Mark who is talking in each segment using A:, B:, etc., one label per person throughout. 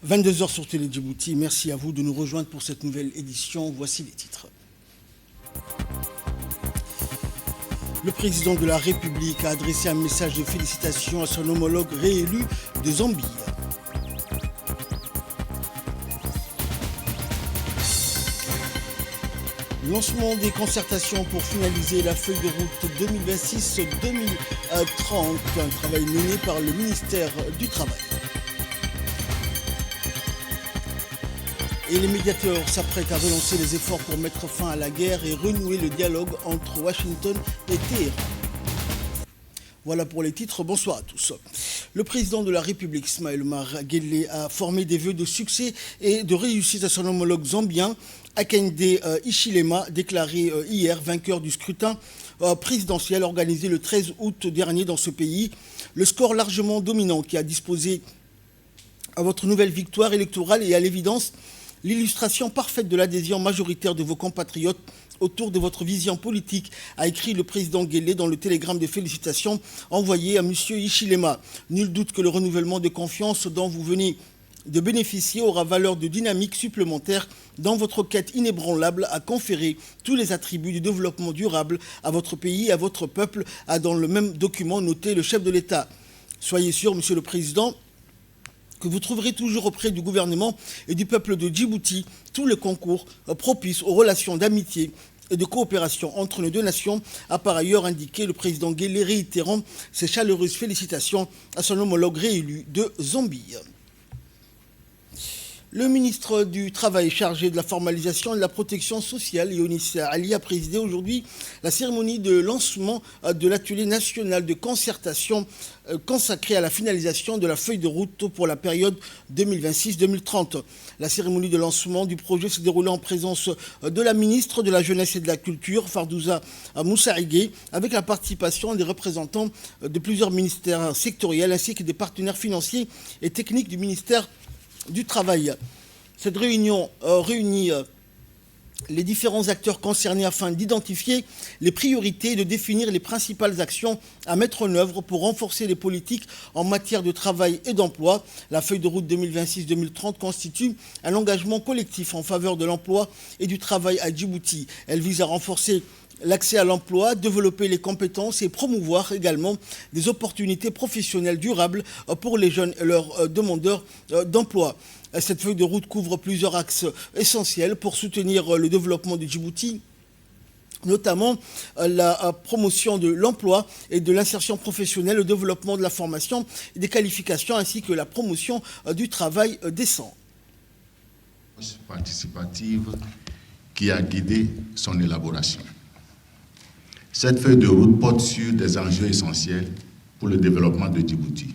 A: 22h sur Télé Djibouti. Merci à vous de nous rejoindre pour cette nouvelle édition. Voici les titres. Le président de la République a adressé un message de félicitations à son homologue réélu de Zambie. Lancement des concertations pour finaliser la feuille de route 2026-2030, un travail mené par le ministère du Travail. Et les médiateurs s'apprêtent à relancer les efforts pour mettre fin à la guerre et renouer le dialogue entre Washington et Téhéran. Voilà pour les titres, bonsoir à tous. Le président de la République, Ismaël Omar Guelleh, a formé des vœux de succès et de réussite à son homologue zambien, Hakainde Hichilema, déclaré hier vainqueur du scrutin présidentiel organisé le 13 août dernier dans ce pays. Le score largement dominant qui a disposé à votre nouvelle victoire électorale et à l'évidence l'illustration parfaite de l'adhésion majoritaire de vos compatriotes autour de votre vision politique, a écrit le président Guelleh dans le télégramme de félicitations envoyé à M. Hichilema. Nul doute que le renouvellement de confiance dont vous venez de bénéficier aura valeur de dynamique supplémentaire dans votre quête inébranlable à conférer tous les attributs du développement durable à votre pays et à votre peuple, a dans le même document noté le chef de l'État. Soyez sûr, Monsieur le Président, que vous trouverez toujours auprès du gouvernement et du peuple de Djibouti tous les concours propices aux relations d'amitié et de coopération entre nos deux nations, a par ailleurs indiqué le président Guelleh, réitérant ses chaleureuses félicitations à son homologue réélu de Zambie. Le ministre du Travail chargé de la formalisation et de la protection sociale, Yonis Ali, a présidé aujourd'hui la cérémonie de lancement de l'atelier national de concertation consacré à la finalisation de la feuille de route pour la période 2026-2030. La cérémonie de lancement du projet s'est déroulée en présence de la ministre de la Jeunesse et de la Culture, Fardouza Moussaïgué, avec la participation des représentants de plusieurs ministères sectoriels ainsi que des partenaires financiers et techniques du ministère du Travail. Cette réunion réunit les différents acteurs concernés afin d'identifier les priorités et de définir les principales actions à mettre en œuvre pour renforcer les politiques en matière de travail et d'emploi. La feuille de route 2026-2030 constitue un engagement collectif en faveur de l'emploi et du travail à Djibouti. Elle vise à renforcer l'accès à l'emploi, développer les compétences et promouvoir également des opportunités professionnelles durables pour les jeunes et leurs demandeurs d'emploi. Cette feuille de route couvre plusieurs axes essentiels pour soutenir le développement de Djibouti, notamment la promotion de l'emploi et de l'insertion professionnelle, le développement de la formation et des qualifications, ainsi que la promotion du travail décent.
B: Participative qui a guidé son élaboration. Cette feuille de route porte sur des enjeux essentiels pour le développement de Djibouti,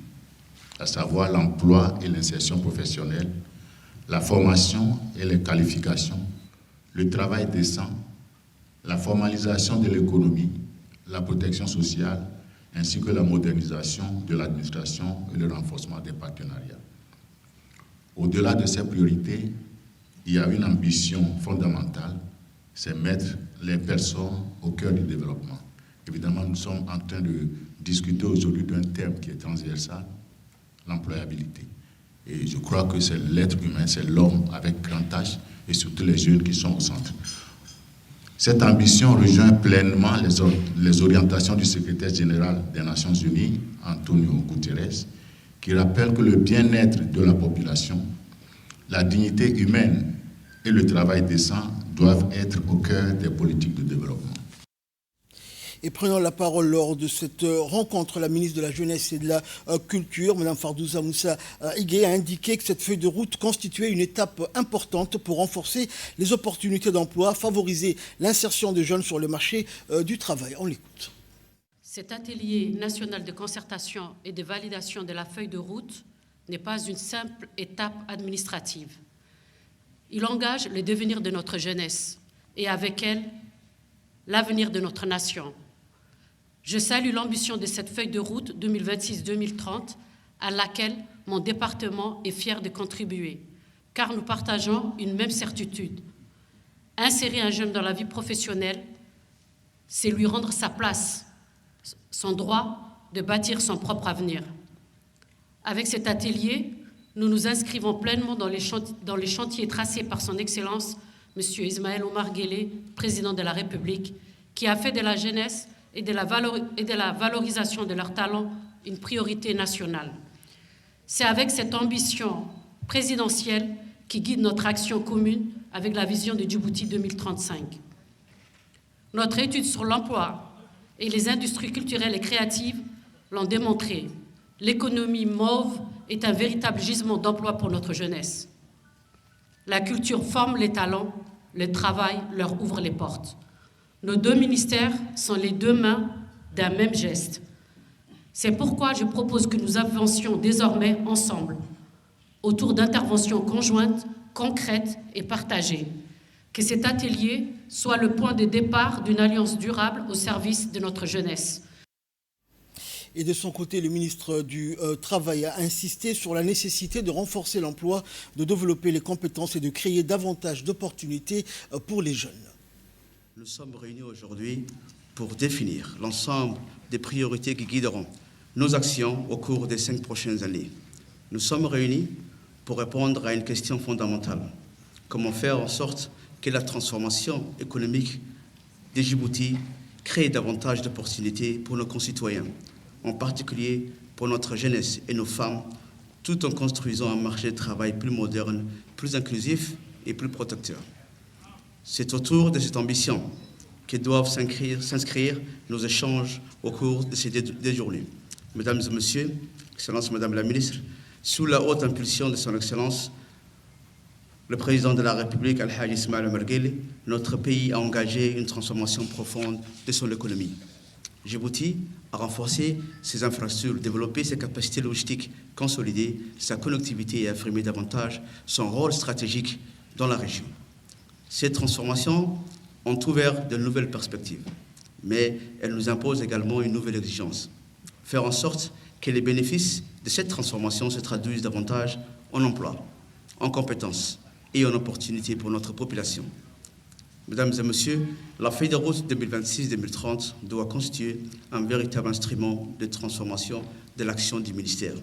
B: à savoir l'emploi et l'insertion professionnelle, la formation et les qualifications, le travail décent, la formalisation de l'économie, la protection sociale, ainsi que la modernisation de l'administration et le renforcement des partenariats. Au-delà de ces priorités, il y a une ambition fondamentale, c'est mettre les personnes au cœur du développement. Évidemment, nous sommes en train de discuter aujourd'hui d'un terme qui est transversal, l'employabilité. Et je crois que c'est l'être humain, c'est l'homme avec grand H et surtout les jeunes qui sont au centre. Cette ambition rejoint pleinement les orientations du secrétaire général des Nations Unies, Antonio Guterres, qui rappelle que le bien-être de la population, la dignité humaine et le travail décent doivent être au cœur des politiques de développement.
A: Et prenant la parole lors de cette rencontre, la ministre de la Jeunesse et de la Culture, Mme Fardouza Moussaïgué, a indiqué que cette feuille de route constituait une étape importante pour renforcer les opportunités d'emploi, favoriser l'insertion des jeunes sur le marché du travail. On l'écoute.
C: Cet atelier national de concertation et de validation de la feuille de route n'est pas une simple étape administrative. Il engage le devenir de notre jeunesse et avec elle, l'avenir de notre nation. Je salue l'ambition de cette feuille de route 2026-2030 à laquelle mon département est fier de contribuer, car nous partageons une même certitude. Insérer un jeune dans la vie professionnelle, c'est lui rendre sa place, son droit de bâtir son propre avenir. Avec cet atelier, nous nous inscrivons pleinement dans les chantiers tracés par son Excellence, M. Ismaël Omar Guelleh, président de la République, qui a fait de la jeunesse et de la valorisation de leurs talents une priorité nationale. C'est avec cette ambition présidentielle qui guide notre action commune avec la vision de Djibouti 2035. Notre étude sur l'emploi et les industries culturelles et créatives l'ont démontré. L'économie mauve est un véritable gisement d'emploi pour notre jeunesse. La culture forme les talents, le travail leur ouvre les portes. Nos deux ministères sont les deux mains d'un même geste. C'est pourquoi je propose que nous avancions désormais ensemble, autour d'interventions conjointes, concrètes et partagées. Que cet atelier soit le point de départ d'une alliance durable au service de notre jeunesse.
A: Et de son côté, le ministre du Travail a insisté sur la nécessité de renforcer l'emploi, de développer les compétences et de créer davantage d'opportunités pour les jeunes.
D: Nous sommes réunis aujourd'hui pour définir l'ensemble des priorités qui guideront nos actions au cours des 5 prochaines années. Nous sommes réunis pour répondre à une question fondamentale. Comment faire en sorte que la transformation économique de Djibouti crée davantage d'opportunités pour nos concitoyens, en particulier pour notre jeunesse et nos femmes, tout en construisant un marché de travail plus moderne, plus inclusif et plus protecteur. C'est autour de cette ambition que doivent s'inscrire nos échanges au cours de ces 2 journées. Mesdames et Messieurs, Excellence Madame la Ministre, sous la haute impulsion de son Excellence, le Président de la République, Al-Hajj Ismaël Omar Guelleh, notre pays a engagé une transformation profonde de son économie. Djibouti a renforcé ses infrastructures, développé ses capacités logistiques, consolidé sa connectivité et affirmé davantage son rôle stratégique dans la région. Ces transformations ont ouvert de nouvelles perspectives, mais elles nous imposent également une nouvelle exigence. Faire en sorte que les bénéfices de cette transformation se traduisent davantage en emploi, en compétences et en opportunités pour notre population. Mesdames et Messieurs, la feuille de route 2026-2030 doit constituer un véritable instrument de transformation de l'action du ministère.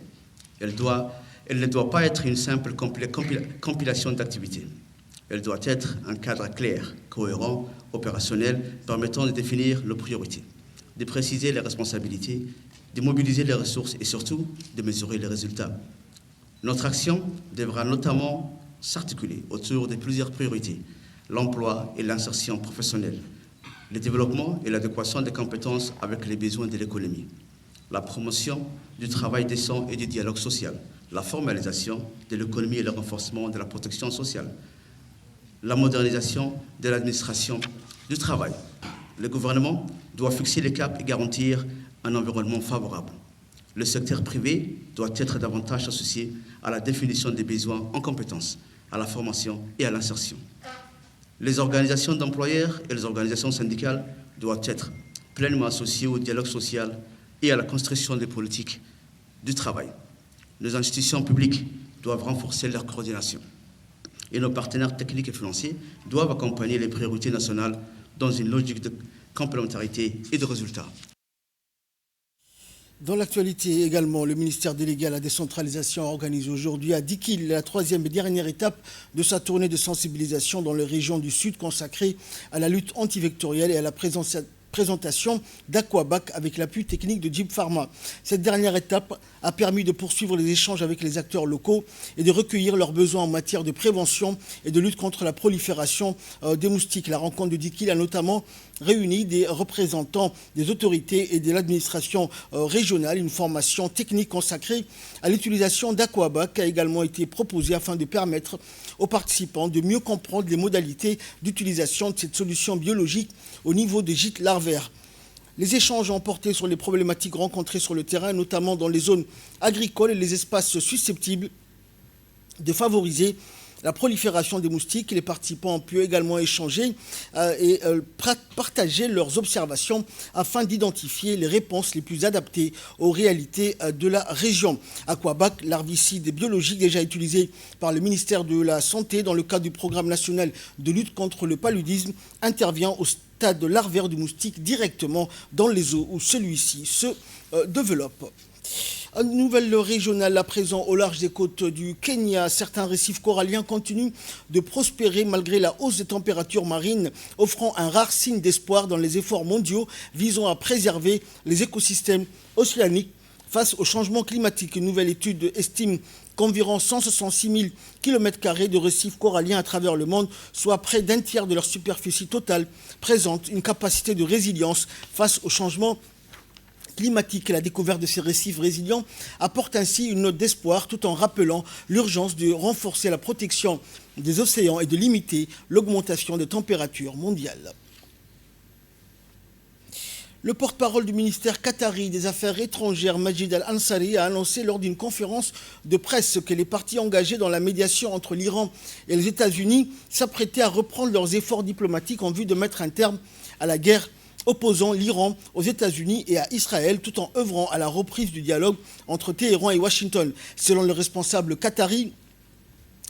D: Elle ne doit pas être une simple compilation d'activités. Elle doit être un cadre clair, cohérent, opérationnel, permettant de définir nos priorités, de préciser les responsabilités, de mobiliser les ressources et surtout de mesurer les résultats. Notre action devra notamment s'articuler autour de plusieurs priorités: l'emploi et l'insertion professionnelle, le développement et l'adéquation des compétences avec les besoins de l'économie, la promotion du travail décent et du dialogue social, la formalisation de l'économie et le renforcement de la protection sociale, la modernisation de l'administration du travail. Le gouvernement doit fixer les caps et garantir un environnement favorable. Le secteur privé doit être davantage associé à la définition des besoins en compétences, à la formation et à l'insertion. Les organisations d'employeurs et les organisations syndicales doivent être pleinement associées au dialogue social et à la construction des politiques du travail. Nos institutions publiques doivent renforcer leur coordination. Et nos partenaires techniques et financiers doivent accompagner les priorités nationales dans une logique de complémentarité et de résultats.
A: Dans l'actualité également, le ministère délégué à la décentralisation organise aujourd'hui à Dikil la 3e et dernière étape de sa tournée de sensibilisation dans les régions du Sud consacrée à la lutte antivectorielle et à la présentation d'Aquabac avec l'appui technique de Djib Pharma. Cette dernière étape a permis de poursuivre les échanges avec les acteurs locaux et de recueillir leurs besoins en matière de prévention et de lutte contre la prolifération des moustiques. La rencontre de Dikil a notamment réuni des représentants des autorités et de l'administration régionale. Une formation technique consacrée à l'utilisation d'Aquabac a également été proposée afin de permettre aux participants de mieux comprendre les modalités d'utilisation de cette solution biologique au niveau des gîtes larvaires. Les échanges ont porté sur les problématiques rencontrées sur le terrain, notamment dans les zones agricoles et les espaces susceptibles de favoriser la prolifération des moustiques. Les participants ont pu également échanger et partager leurs observations afin d'identifier les réponses les plus adaptées aux réalités de la région. Aquabac, larvicide biologique déjà utilisé par le ministère de la Santé dans le cadre du programme national de lutte contre le paludisme, intervient au stade larvaire du moustique directement dans les eaux où celui-ci se développe. Une nouvelle régionale à présent au large des côtes du Kenya. Certains récifs coralliens continuent de prospérer malgré la hausse des températures marines, offrant un rare signe d'espoir dans les efforts mondiaux visant à préserver les écosystèmes océaniques face au changement climatique. Une nouvelle étude estime qu'environ 166 000 km² de récifs coralliens à travers le monde, soit près d'un tiers de leur superficie totale, présentent une capacité de résilience face au changement climatique. La découverte de ces récifs résilients apporte ainsi une note d'espoir tout en rappelant l'urgence de renforcer la protection des océans et de limiter l'augmentation des températures mondiales. Le porte-parole du ministère qatari des Affaires étrangères, Majid Al-Ansari, a annoncé lors d'une conférence de presse que les parties engagées dans la médiation entre l'Iran et les États-Unis s'apprêtaient à reprendre leurs efforts diplomatiques en vue de mettre un terme à la guerre opposant l'Iran aux États-Unis et à Israël, tout en œuvrant à la reprise du dialogue entre Téhéran et Washington. Selon le responsable qatari,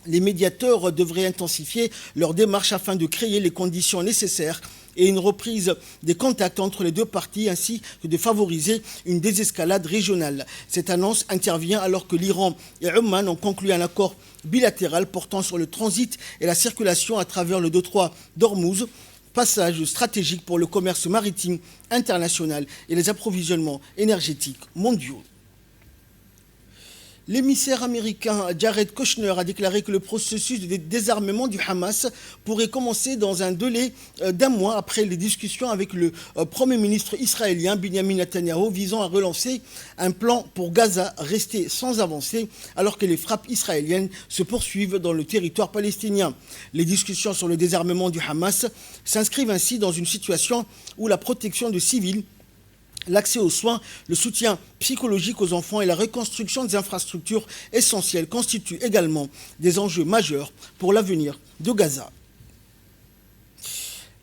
A: les médiateurs devraient intensifier leurs démarches afin de créer les conditions nécessaires et une reprise des contacts entre les deux parties, ainsi que de favoriser une désescalade régionale. Cette annonce intervient alors que l'Iran et Oman ont conclu un accord bilatéral portant sur le transit et la circulation à travers le détroit d'Ormuz, passage stratégique pour le commerce maritime international et les approvisionnements énergétiques mondiaux. L'émissaire américain Jared Kushner a déclaré que le processus de désarmement du Hamas pourrait commencer dans un délai d'un mois après les discussions avec le Premier ministre israélien Benjamin Netanyahu visant à relancer un plan pour Gaza resté sans avancée alors que les frappes israéliennes se poursuivent dans le territoire palestinien. Les discussions sur le désarmement du Hamas s'inscrivent ainsi dans une situation où la protection de civils, l'accès aux soins, le soutien psychologique aux enfants et la reconstruction des infrastructures essentielles constituent également des enjeux majeurs pour l'avenir de Gaza.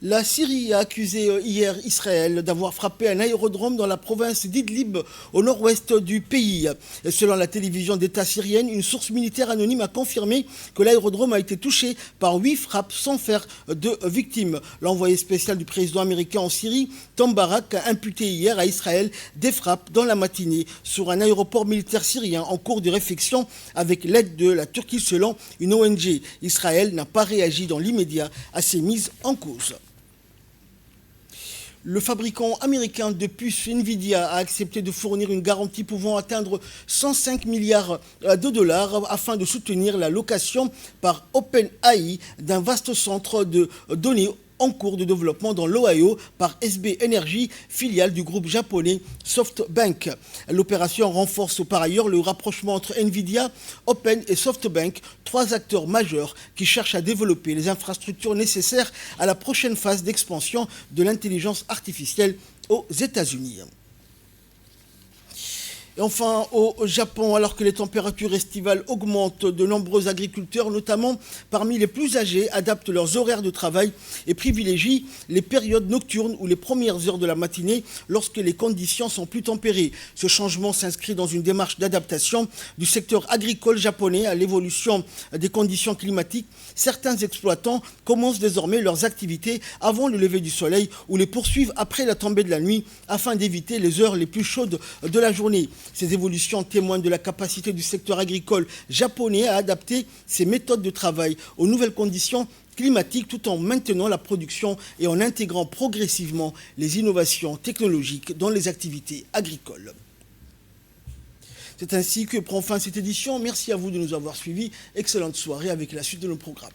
A: La Syrie a accusé hier Israël d'avoir frappé un aérodrome dans la province d'Idlib, au nord-ouest du pays. Et selon la télévision d'État syrienne, une source militaire anonyme a confirmé que l'aérodrome a été touché par 8 frappes sans faire de victimes. L'envoyé spécial du président américain en Syrie, Tom Barak, a imputé hier à Israël des frappes dans la matinée sur un aéroport militaire syrien en cours de réfection avec l'aide de la Turquie selon une ONG. Israël n'a pas réagi dans l'immédiat à ces mises en cause. Le fabricant américain de puces Nvidia a accepté de fournir une garantie pouvant atteindre 105 milliards de dollars afin de soutenir la location par OpenAI d'un vaste centre de données en cours de développement dans l'Ohio par SB Energy, filiale du groupe japonais SoftBank. L'opération renforce par ailleurs le rapprochement entre Nvidia, Open et SoftBank, 3 acteurs majeurs qui cherchent à développer les infrastructures nécessaires à la prochaine phase d'expansion de l'intelligence artificielle aux États-Unis. Et enfin, au Japon, alors que les températures estivales augmentent, de nombreux agriculteurs, notamment parmi les plus âgés, adaptent leurs horaires de travail et privilégient les périodes nocturnes ou les premières heures de la matinée lorsque les conditions sont plus tempérées. Ce changement s'inscrit dans une démarche d'adaptation du secteur agricole japonais à l'évolution des conditions climatiques. Certains exploitants commencent désormais leurs activités avant le lever du soleil ou les poursuivent après la tombée de la nuit afin d'éviter les heures les plus chaudes de la journée. Ces évolutions témoignent de la capacité du secteur agricole japonais à adapter ses méthodes de travail aux nouvelles conditions climatiques tout en maintenant la production et en intégrant progressivement les innovations technologiques dans les activités agricoles. C'est ainsi que prend fin cette édition. Merci à vous de nous avoir suivis. Excellente soirée avec la suite de nos programmes.